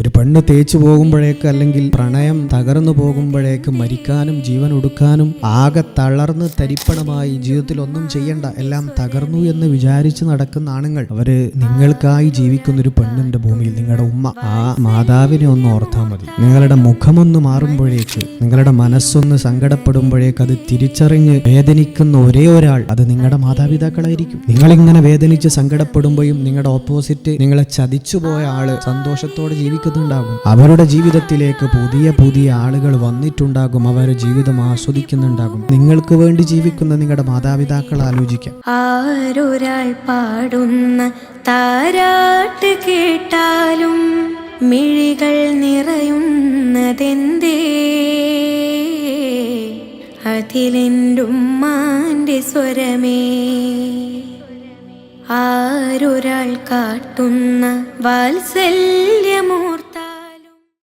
ഒരു പെണ്ണ് തേച്ചു പോകുമ്പോഴേക്ക് അല്ലെങ്കിൽ പ്രണയം തകർന്നു പോകുമ്പോഴേക്ക് മരിക്കാനും ജീവൻ ഒടുക്കാനും ആകെ തളർന്ന് തരിപ്പണമായി ജീവിതത്തിൽ ഒന്നും ചെയ്യണ്ട എല്ലാം തകർന്നു എന്ന് വിചാരിച്ച് നടക്കുന്ന ആണുങ്ങൾ, അവര് നിങ്ങൾക്കായി ജീവിക്കുന്നൊരു പെണ്ണുണ്ട് ഭൂമിയിൽ, നിങ്ങളുടെ ഉമ്മ. ആ മാതാവിനെ ഒന്ന് ഓർത്താൽ മതി. നിങ്ങളുടെ മുഖമൊന്ന് മാറുമ്പോഴേക്ക്, നിങ്ങളുടെ മനസ്സൊന്ന് സങ്കടപ്പെടുമ്പോഴേക്ക് അത് തിരിച്ചറിഞ്ഞ് വേദനിക്കുന്ന ഒരേ ഒരാൾ അത് നിങ്ങളുടെ മാതാപിതാക്കളായിരിക്കും. നിങ്ങളിങ്ങനെ വേദനിച്ച് സങ്കടപ്പെടുമ്പോഴും നിങ്ങളുടെ ഓപ്പോസിറ്റ് നിങ്ങളെ ചതിച്ചുപോയ ആള് സന്തോഷത്തോടെ ജീവിക്കുന്നുണ്ടാകും. അവരുടെ ജീവിതത്തിലേക്ക് പുതിയ പുതിയ ആളുകൾ വന്നിട്ടുണ്ടാകും. അവരുടെ ജീവിതം ആസ്വദിക്കുന്നുണ്ടാകും. നിങ്ങൾക്ക് വേണ്ടി ജീവിക്കുന്ന നിങ്ങളുടെ മാതാപിതാക്കൾ ആലോചിക്കാം. ആരൊരാൾ പാടുന്ന താരാട്ട് കേട്ടാലും മിഴികൾ നിറയുന്നതെന്തേ, അതിലെന്റുമ്മാന്റെ സ്വരമേ. ആരൊരാൾ കാട്ടുന്ന വാത്സല്യമൂർത്തി